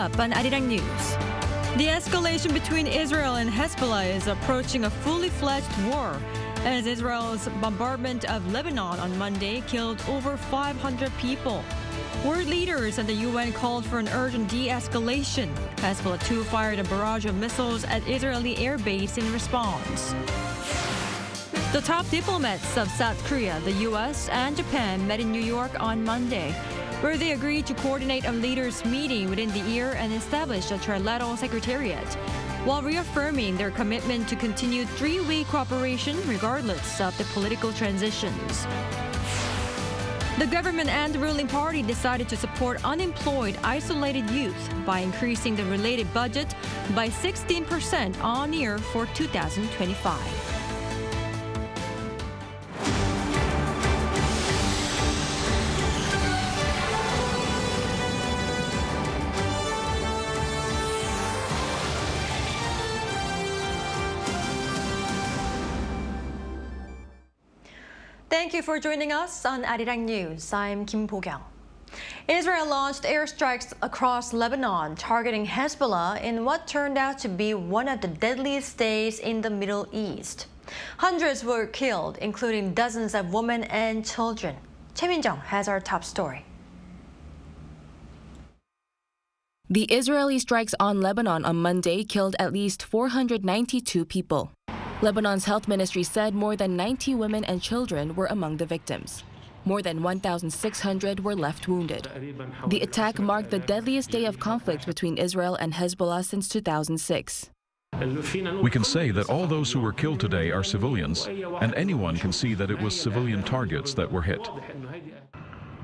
up on Arirang News. The escalation between Israel and Hezbollah is approaching a fully fledged war, as Israel's bombardment of Lebanon on Monday killed over 500 people. World leaders and the UN called for an urgent de-escalation. Hezbollah too fired a barrage of missiles at Israeli air base in response. The top diplomats of South Korea, the U.S., and Japan met in New York on Monday, where they agreed to coordinate a leaders' meeting within the year and establish a Trilateral secretariat, while reaffirming their commitment to continued three-way cooperation regardless of the political transitions. The government and the ruling party decided to support unemployed, isolated youth by increasing the related budget by 16% on year for 2025. Thank you for joining us on Arirang News. I'm Kim Bo-kyung. Israel launched airstrikes across Lebanon, targeting Hezbollah in what turned out to be one of the deadliest days in the Middle East. Hundreds were killed, including dozens of women and children. Choi Min-jung has our top story. The Israeli strikes on Lebanon on Monday killed at least 492 people. Lebanon's health ministry said more than 90 women and children were among the victims. More than 1,600 were left wounded. The attack marked the deadliest day of conflict between Israel and Hezbollah since 2006. We can say that all those who were killed today are civilians, and anyone can see that it was civilian targets that were hit.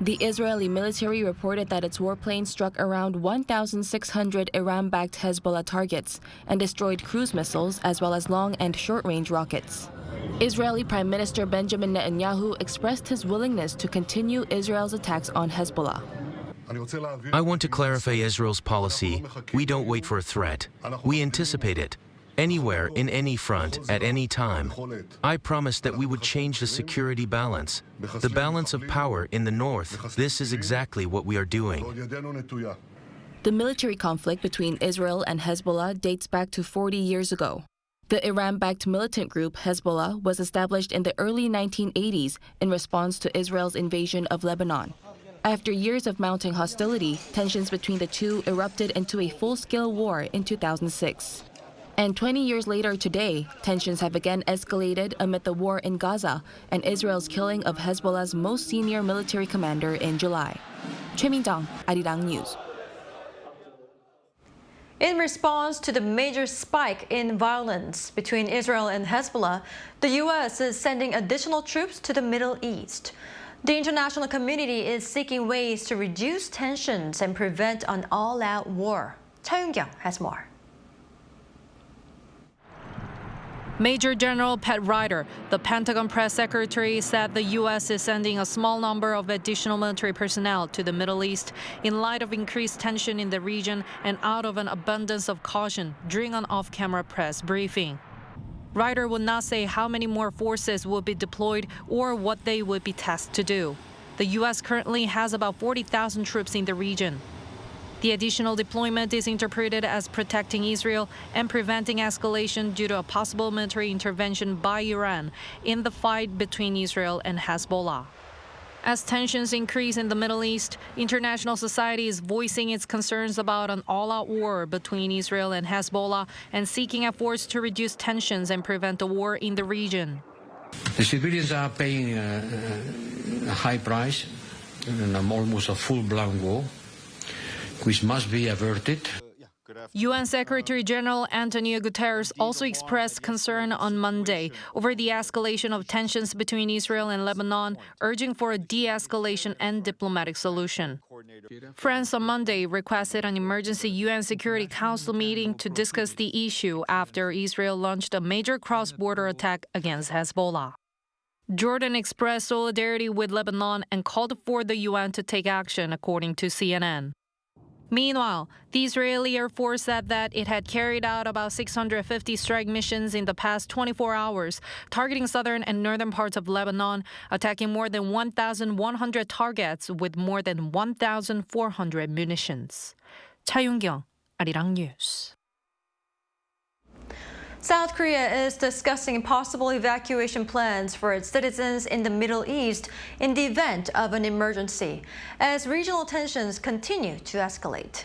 The Israeli military reported that its warplanes struck around 1,600 Iran-backed Hezbollah targets and destroyed cruise missiles as well as long and short-range rockets. Israeli Prime Minister Benjamin Netanyahu expressed his willingness to continue Israel's attacks on Hezbollah. I want to clarify Israel's policy. We don't wait for a threat. We anticipate it. Anywhere, in any front, at any time. I promised that we would change the security balance, the balance of power in the north. This is exactly what we are doing. The military conflict between Israel and Hezbollah dates back to 40 years ago. The Iran-backed militant group Hezbollah was established in the early 1980s in response to Israel's invasion of Lebanon. After years of mounting hostility, tensions between the two erupted into a full-scale war in 2006. And 20 years later today, tensions have again escalated amid the war in Gaza and Israel's killing of Hezbollah's most senior military commander in July. Choi Min-jung, Arirang News. In response to the major spike in violence between Israel and Hezbollah, the U.S. is sending additional troops to the Middle East. The international community is seeking ways to reduce tensions and prevent an all-out war. Cha Yoon-kyung has more. Major General Pat Ryder, the Pentagon press secretary, said the U.S. is sending a small number of additional military personnel to the Middle East in light of increased tension in the region and out of an abundance of caution during an off-camera press briefing. Ryder would not say how many more forces will be deployed or what they would be tasked to do. The U.S. currently has about 40,000 troops in the region. The additional deployment is interpreted as protecting Israel and preventing escalation due to a possible military intervention by Iran in the fight between Israel and Hezbollah. As tensions increase in the Middle East, international society is voicing its concerns about an all-out war between Israel and Hezbollah and seeking efforts to reduce tensions and prevent a war in the region. The civilians are paying a high price in almost a full-blown war, which must be averted. UN Secretary General Antonio Guterres also expressed concern on Monday over the escalation of tensions between Israel and Lebanon, urging for a de-escalation and diplomatic solution. France on Monday requested an emergency UN Security Council meeting to discuss the issue after Israel launched a major cross-border attack against Hezbollah. Jordan expressed solidarity with Lebanon and called for the UN to take action, according to CNN. Meanwhile, the Israeli Air Force said that it had carried out about 650 strike missions in the past 24 hours, targeting southern and northern parts of Lebanon, attacking more than 1,100 targets with more than 1,400 munitions. Cha Yoon-kyung, Arirang News. South Korea is discussing possible evacuation plans for its citizens in the Middle East in the event of an emergency, as regional tensions continue to escalate.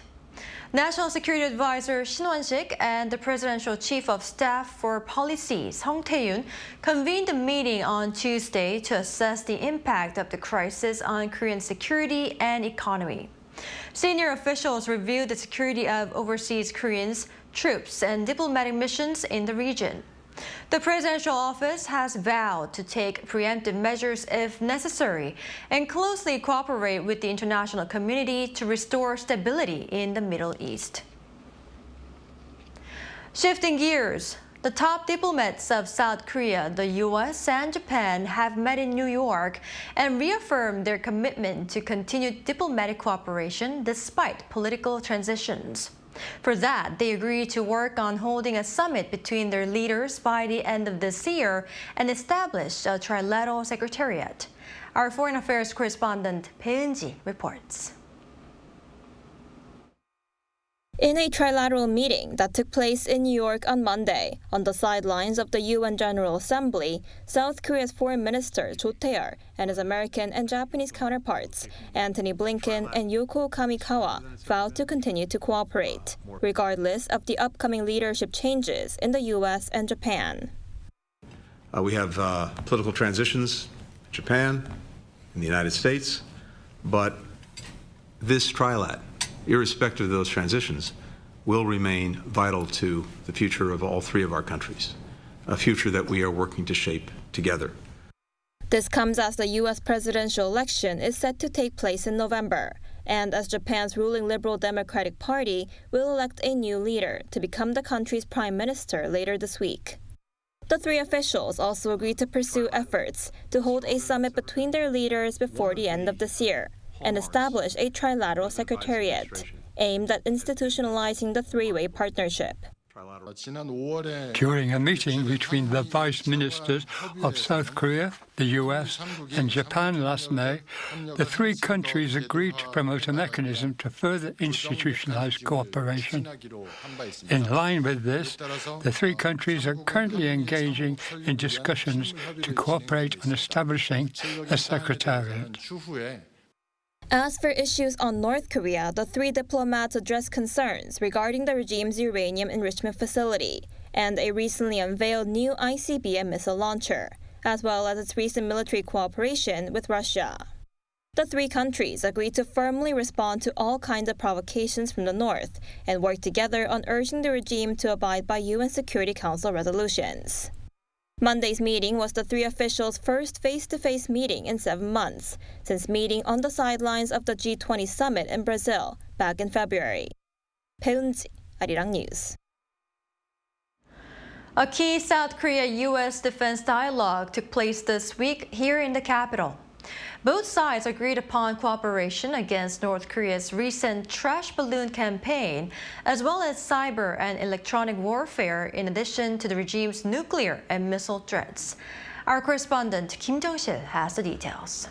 National Security Advisor Shin Won-sik and the Presidential Chief of Staff for Policy, Song Tae-yoon, convened a meeting on Tuesday to assess the impact of the crisis on Korean security and economy. Senior officials reviewed the security of overseas Koreans, troops, and diplomatic missions in the region. The presidential office has vowed to take preemptive measures if necessary and closely cooperate with the international community to restore stability in the Middle East. Shifting gears, the top diplomats of South Korea, the U.S., and Japan have met in New York and reaffirmed their commitment to continued diplomatic cooperation despite political transitions. For that, they agreed to work on holding a summit between their leaders by the end of this year and establish a Trilateral Secretariat. Our Foreign Affairs correspondent Bae Eun-ji reports. In a trilateral meeting that took place in New York on Monday, on the sidelines of the UN General Assembly, South Korea's Foreign Minister Cho Tae-il and his American and Japanese counterparts, Antony Blinken and Yoko Kamikawa, vowed to continue to cooperate, regardless of the upcoming leadership changes in the U.S. and Japan. We have political transitions in Japan, in the United States, but this trilat, irrespective of those transitions, will remain vital to the future of all three of our countries, a future that we are working to shape together. This comes as the U.S. presidential election is set to take place in November, and as Japan's ruling Liberal Democratic Party will elect a new leader to become the country's prime minister later this week. The three officials also agreed to pursue efforts to hold a summit between their leaders before the end of this year and establish a trilateral secretariat aimed at institutionalizing the three-way partnership. During a meeting between the vice ministers of South Korea, the U.S., and Japan last May, the three countries agreed to promote a mechanism to further institutionalize cooperation. In line with this, the three countries are currently engaging in discussions to cooperate on establishing a secretariat. As for issues on North Korea, the three diplomats addressed concerns regarding the regime's uranium enrichment facility and a recently unveiled new ICBM missile launcher, as well as its recent military cooperation with Russia. The three countries agreed to firmly respond to all kinds of provocations from the North and work together on urging the regime to abide by UN Security Council resolutions. Monday's meeting was the three officials' first face-to-face meeting in 7 months, since meeting on the sidelines of the G20 summit in Brazil back in February. Bae Eun-ji, Arirang News. A key South Korea-U.S. defense dialogue took place this week here in the capital. Both sides agreed upon cooperation against North Korea's recent trash balloon campaign, as well as cyber and electronic warfare, in addition to the regime's nuclear and missile threats. Our correspondent Kim Jung-sil has the details.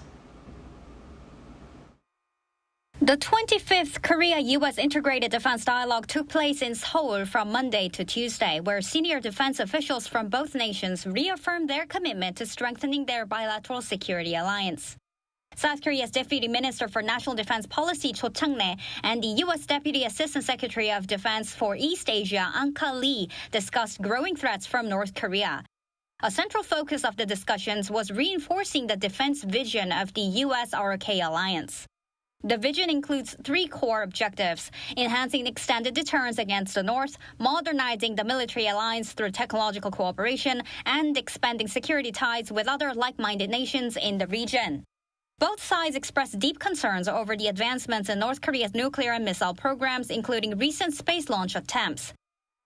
The 25th Korea-U.S. Integrated Defense Dialogue took place in Seoul from Monday to Tuesday, where senior defense officials from both nations reaffirmed their commitment to strengthening their bilateral security alliance. South Korea's Deputy Minister for National Defense Policy Cho Chang-nae and the U.S. Deputy Assistant Secretary of Defense for East Asia, Anka Lee, discussed growing threats from North Korea. A central focus of the discussions was reinforcing the defense vision of the U.S.-ROK alliance. The vision includes 3 core objectives: enhancing extended deterrence against the North, modernizing the military alliance through technological cooperation, and expanding security ties with other like-minded nations in the region. Both sides expressed deep concerns over the advancements in North Korea's nuclear and missile programs, including recent space launch attempts.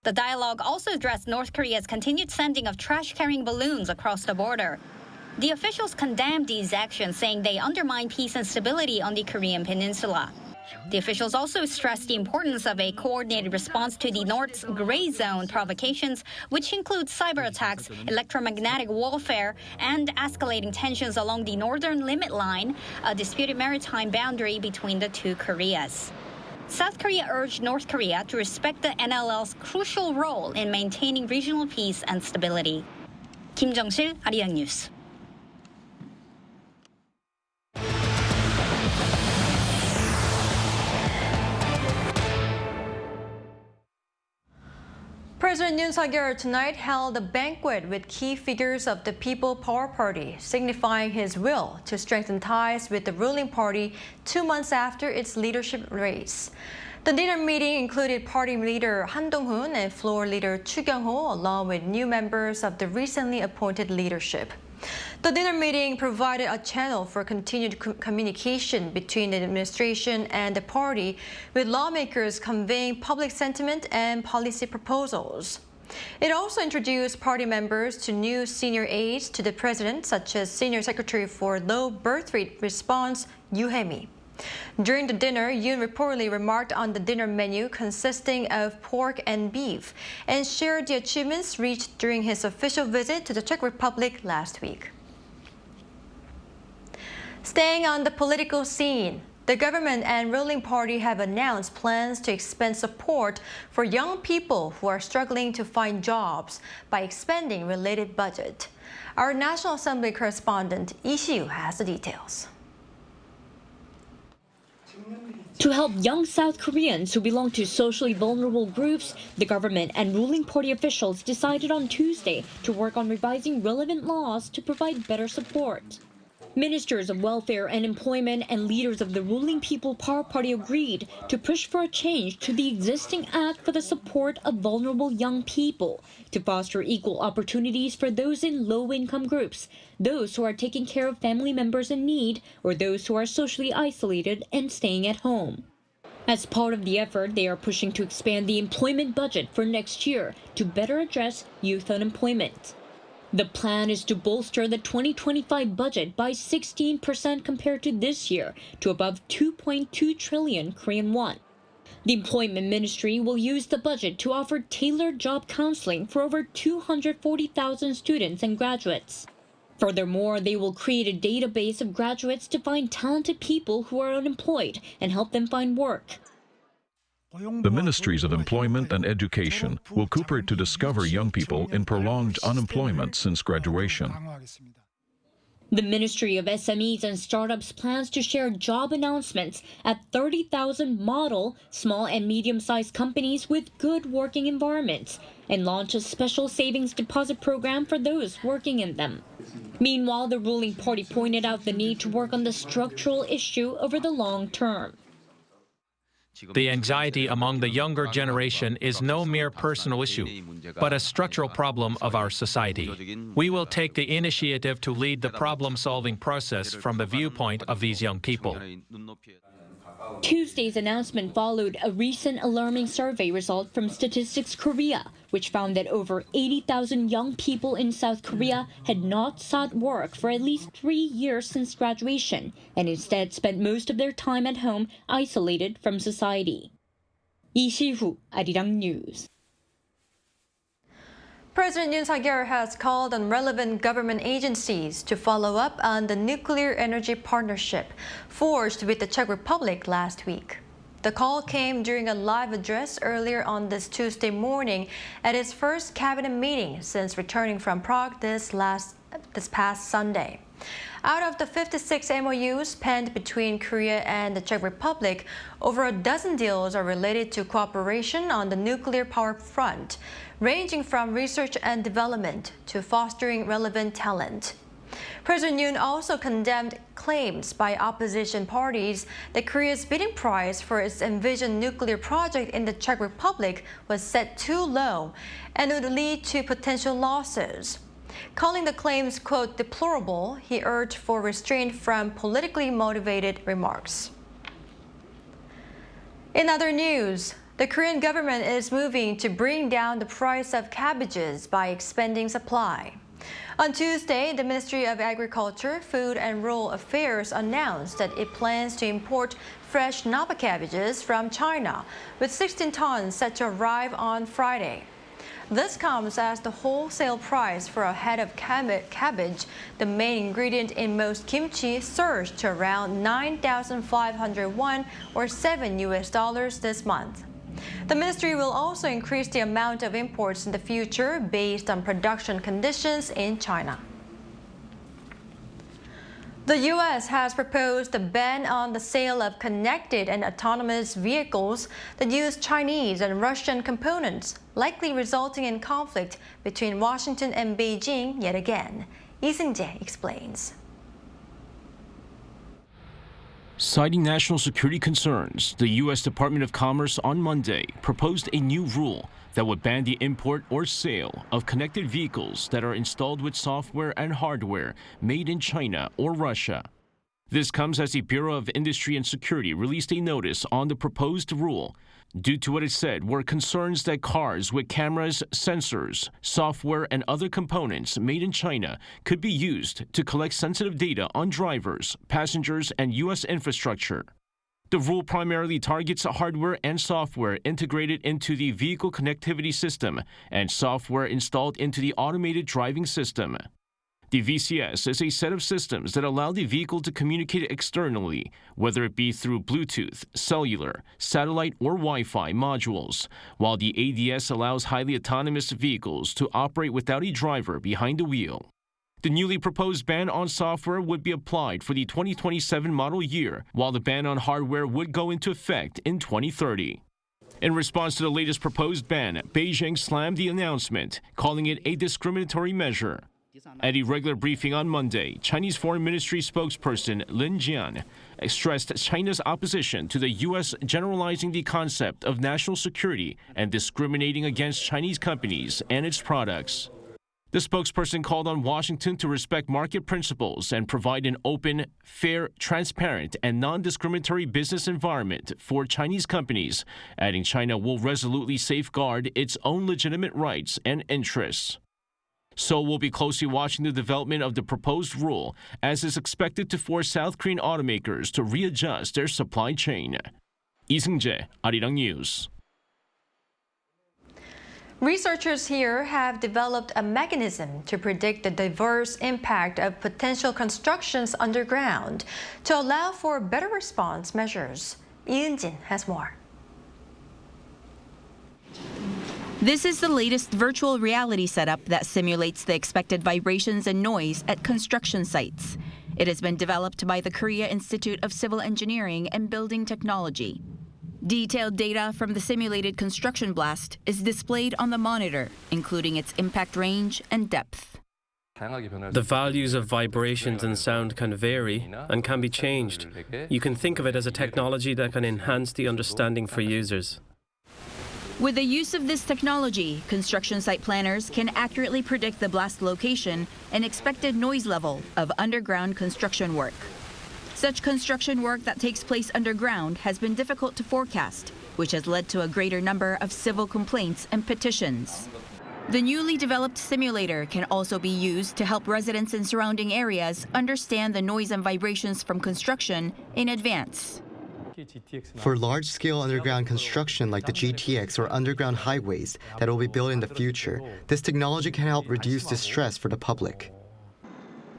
The dialogue also addressed North Korea's continued sending of trash-carrying balloons across the border. The officials condemned these actions, saying they undermine peace and stability on the Korean peninsula. The officials also stressed the importance of a coordinated response to the North's gray zone provocations, which include cyber attacks, electromagnetic warfare, and escalating tensions along the northern limit line, a disputed maritime boundary between the two Koreas. South Korea urged North Korea to respect the NLL's crucial role in maintaining regional peace and stability. Kim Jong-sil, Arirang News. President Yoon tonight held a banquet with key figures of the People Power Party, signifying his will to strengthen ties with the ruling party 2 months after its leadership race. The dinner meeting included party leader Han Dong-hoon and floor leader Chu Kyung-ho, along with new members of the recently appointed leadership. The dinner meeting provided a channel for continued communication between the administration and the party, with lawmakers conveying public sentiment and policy proposals. It also introduced party members to new senior aides to the president, such as Senior Secretary for Low Birth Rate Response, Yoo Hae-mi. During the dinner, Yoon reportedly remarked on the dinner menu consisting of pork and beef and shared the achievements reached during his official visit to the Czech Republic last week. Staying on the political scene, the government and ruling party have announced plans to expand support for young people who are struggling to find jobs by expanding related budget. Our National Assembly correspondent Lee Si-yu has the details. To help young South Koreans who belong to socially vulnerable groups, the government and ruling party officials decided on Tuesday to work on revising relevant laws to provide better support. Ministers of Welfare and Employment and leaders of the ruling People Power Party agreed to push for a change to the existing act for the support of vulnerable young people to foster equal opportunities for those in low-income groups, those who are taking care of family members in need, or those who are socially isolated and staying at home. As part of the effort, they are pushing to expand the employment budget for next year to better address youth unemployment. The plan is to bolster the 2025 budget by 16% compared to this year to above 2.2 trillion Korean won. The Employment Ministry will use the budget to offer tailored job counseling for over 240,000 students and graduates. Furthermore, they will create a database of graduates to find talented people who are unemployed and help them find work. The Ministries of Employment and Education will cooperate to discover young people in prolonged unemployment since graduation. The Ministry of SMEs and Startups plans to share job announcements at 30,000 model small and medium-sized companies with good working environments and launch a special savings deposit program for those working in them. Meanwhile, the ruling party pointed out the need to work on the structural issue over the long term. The anxiety among the younger generation is no mere personal issue, but a structural problem of our society. We will take the initiative to lead the problem-solving process from the viewpoint of these young people. Tuesday's announcement followed a recent alarming survey result from Statistics Korea, which found that over 80,000 young people in South Korea had not sought work for at least 3 years since graduation, and instead spent most of their time at home isolated from society. Lee Si-yu, Arirang News. President Yoon has called on relevant government agencies to follow up on the nuclear energy partnership forged with the Czech Republic last week. The call came during a live address earlier on this Tuesday morning at its first cabinet meeting since returning from Prague this past Sunday. Out of the 56 MOUs penned between Korea and the Czech Republic, over a dozen deals are related to cooperation on the nuclear power front, ranging from research and development to fostering relevant talent. President Yoon also condemned claims by opposition parties that Korea's bidding price for its envisioned nuclear project in the Czech Republic was set too low and would lead to potential losses. Calling the claims, quote, deplorable, he urged for restraint from politically motivated remarks. In other news, the Korean government is moving to bring down the price of cabbages by expanding supply. On Tuesday, the Ministry of Agriculture, Food and Rural Affairs announced that it plans to import fresh Napa cabbages from China, with 16 tons set to arrive on Friday. This comes as the wholesale price for a head of cabbage, the main ingredient in most kimchi, surged to around 9,500 won or $7 this month. The ministry will also increase the amount of imports in the future based on production conditions in China. The U.S. has proposed a ban on the sale of connected and autonomous vehicles that use Chinese and Russian components, likely resulting in conflict between Washington and Beijing yet again. Lee Seung-jae explains. Citing national security concerns, the U.S. Department of Commerce on Monday proposed a new rule that would ban the import or sale of connected vehicles that are installed with software and hardware made in China or Russia. This comes as the Bureau of Industry and Security released a notice on the proposed rule due to what it said were concerns that cars with cameras, sensors, software, and other components made in China could be used to collect sensitive data on drivers, passengers, and U.S. infrastructure. The rule primarily targets hardware and software integrated into the vehicle connectivity system and software installed into the automated driving system. The VCS is a set of systems that allow the vehicle to communicate externally, whether it be through Bluetooth, cellular, satellite, or Wi-Fi modules, while the ADS allows highly autonomous vehicles to operate without a driver behind the wheel. The newly proposed ban on software would be applied for the 2027 model year, while the ban on hardware would go into effect in 2030. In response to the latest proposed ban, Beijing slammed the announcement, calling it a discriminatory measure. At a regular briefing on Monday, Chinese Foreign Ministry spokesperson Lin Jian stressed China's opposition to the U.S. generalizing the concept of national security and discriminating against Chinese companies and its products. The spokesperson called on Washington to respect market principles and provide an open, fair, transparent, and non-discriminatory business environment for Chinese companies, adding China will resolutely safeguard its own legitimate rights and interests. Seoul will be closely watching the development of the proposed rule, as is expected to force South Korean automakers to readjust their supply chain. Lee Seung-jae, Arirang News. Researchers here have developed a mechanism to predict the diverse impact of potential constructions underground to allow for better response measures. Yoon has more. This is the latest virtual reality setup that simulates the expected vibrations and noise at construction sites. It has been developed by the Korea Institute of Civil Engineering and Building Technology. Detailed data from the simulated construction blast is displayed on the monitor, including its impact range and depth. The values of vibrations and sound can vary and can be changed. You can think of it as a technology that can enhance the understanding for users. With the use of this technology, construction site planners can accurately predict the blast location and expected noise level of underground construction work. Such construction work that takes place underground has been difficult to forecast, which has led to a greater number of civil complaints and petitions. The newly developed simulator can also be used to help residents in surrounding areas understand the noise and vibrations from construction in advance. For large-scale underground construction like the GTX or underground highways that will be built in the future, this technology can help reduce distress for the public.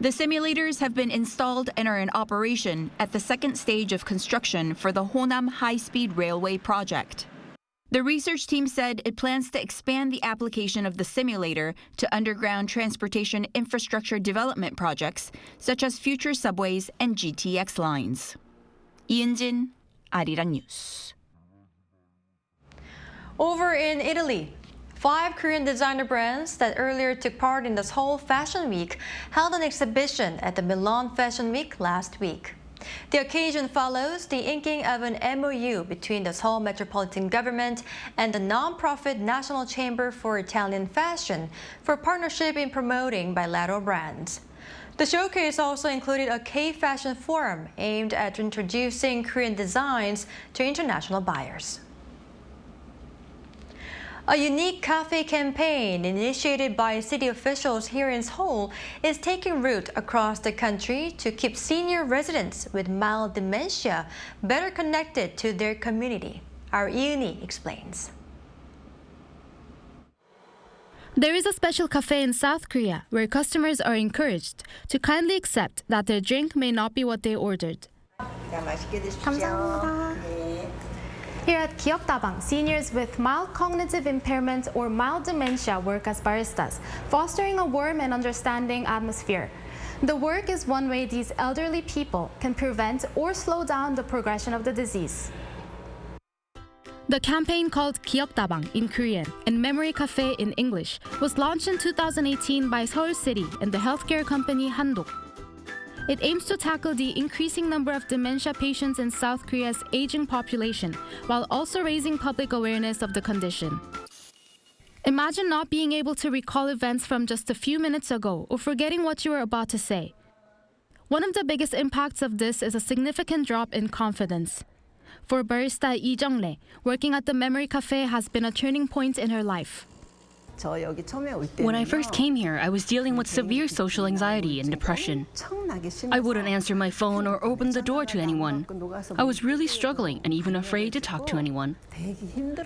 The simulators have been installed and are in operation at the second stage of construction for the Honam high-speed railway project. The research team said it plans to expand the application of the simulator to underground transportation infrastructure development projects, such as future subways and GTX lines. Yoon, Arirang News. Over in Italy, 5 Korean designer brands that earlier took part in the Seoul Fashion Week held an exhibition at the Milan Fashion Week last week. The occasion follows the inking of an MOU between the Seoul Metropolitan Government and the non-profit National Chamber for Italian Fashion for partnership in promoting bilateral brands. The showcase also included a K-Fashion forum aimed at introducing Korean designs to international buyers. A unique cafe campaign initiated by city officials here in Seoul is taking root across the country to keep senior residents with mild dementia better connected to their community. Our Yoon explains. There is a special cafe in South Korea where customers are encouraged to kindly accept that their drink may not be what they ordered. Here at gov't, seniors with mild cognitive impairment or mild dementia work as baristas, fostering a warm and understanding atmosphere. The work is one way these elderly people can prevent or slow down the progression of the disease. The campaign, called gov't in Korean and Memory Cafe in English, was launched in 2018 by Seoul City and the healthcare company Handok. It aims to tackle the increasing number of dementia patients in South Korea's aging population, while also raising public awareness of the condition. Imagine not being able to recall events from just a few minutes ago or forgetting what you were about to say. One of the biggest impacts of this is a significant drop in confidence. For barista Lee Jung-rae, working at the Memory Cafe has been a turning point in her life. When I first came here, I was dealing with severe social anxiety and depression. I wouldn't answer my phone or open the door to anyone. I was really struggling and even afraid to talk to anyone.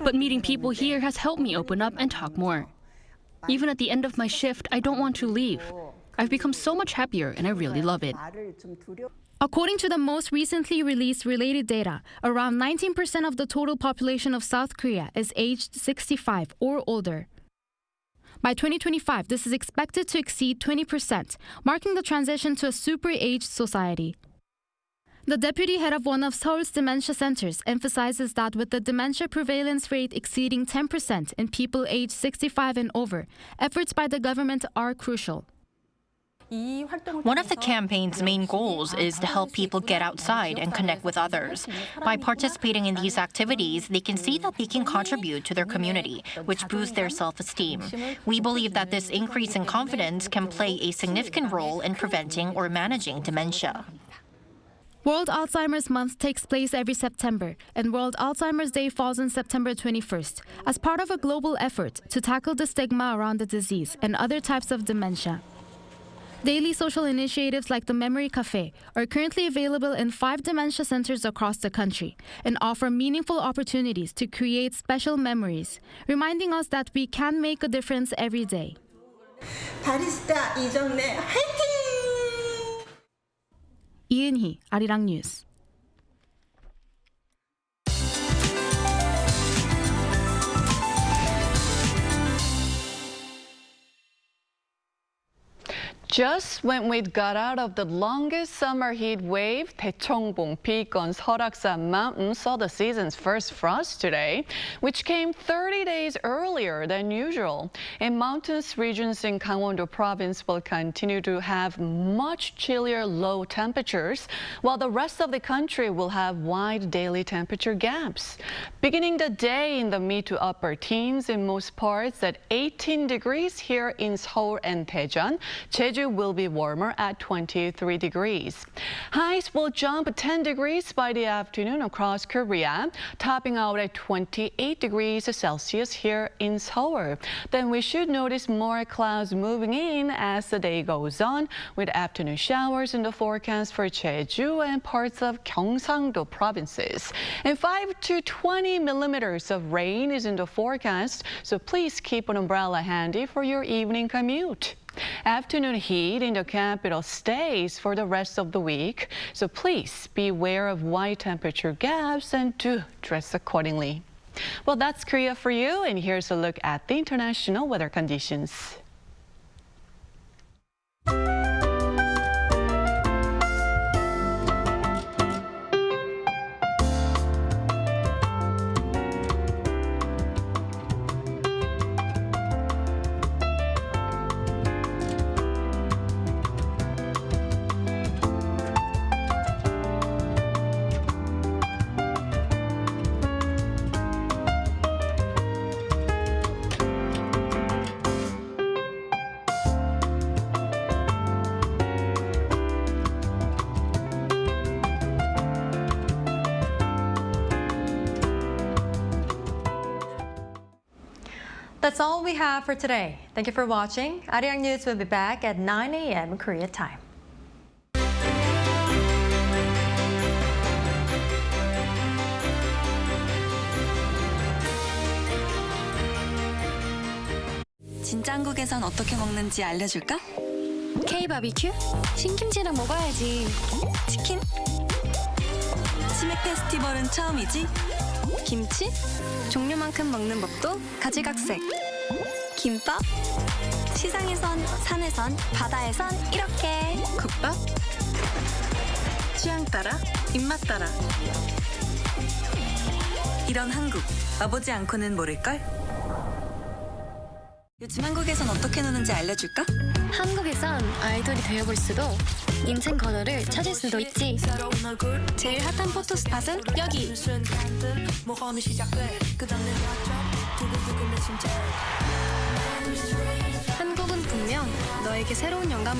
But meeting people here has helped me open up and talk more. Even at the end of my shift, I don't want to leave. I've become so much happier and I really love it. According to the most recently released related data, around 19% of the total population of South Korea is aged 65 or older. By 2025, this is expected to exceed 20%, marking the transition to a super-aged society. The deputy head of one of Seoul's dementia centers emphasizes that with the dementia prevalence rate exceeding 10% in people aged 65 and over, efforts by the government are crucial. One of the campaign's main goals is to help people get outside and connect with others. By participating in these activities, they can see that they can contribute to their community, which boosts their self-esteem. We believe that this increase in confidence can play a significant role in preventing or managing dementia. World Alzheimer's Month takes place every September, and World Alzheimer's Day falls on September 21st, as part of a global effort to tackle the stigma around the disease and other types of dementia. Daily social initiatives like the Memory Cafe are currently available in 5 dementia centers across the country and offer meaningful opportunities to create special memories, reminding us that we can make a difference every day. 바리스타 이정래 화이팅! 이은희, Arirang News. Just when we got out of the longest summer heat wave, Daecheongbong Peak on Seoraksan Mountain saw the season's first frost today, which came 30 days earlier than usual. And mountainous regions in Gangwon-do province will continue to have much chillier low temperatures, while the rest of the country will have wide daily temperature gaps. Beginning the day in the mid to upper teens in most parts at 18 degrees here in Seoul and Daejeon, Jeju will be warmer at 23 degrees. Highs will jump 10 degrees by the afternoon across Korea, topping out at 28 degrees Celsius here in Seoul. Then we should notice more clouds moving in as the day goes on, with afternoon showers in the forecast for Jeju and parts of Gyeongsang-do provinces. And 5 to 20 millimeters of rain is in the forecast, so please keep an umbrella handy for your evening commute. Afternoon heat in the capital stays for the rest of the week, so please be aware of wide temperature gaps and do dress accordingly. Well, that's Korea for you, and here's a look at the international weather conditions. That's all we have for today. Thank you for watching. Arirang News will be back at 9 a.m. Korea time. 진짜 한국에선 어떻게 먹는지 알려줄까? K-바비큐? 신김치랑 먹어야지. 치킨? 치맥 페스티벌은 처음이지? 김치? 종류만큼 먹는 법도 가지각색. 김밥? 시장에선, 산에선, 바다에선 이렇게. 국밥? 취향 따라, 입맛 따라. 이런 한국, 와보지 않고는 모를걸? 요즘 한국에선 어떻게 노는지 알려줄까? 한국에선 아이돌이 되어볼 수도, 인생 번호를 찾을 수도 있지. 제일 핫한 포토 스팟은 여기! 한국은 분명 너에게 새로운 영감을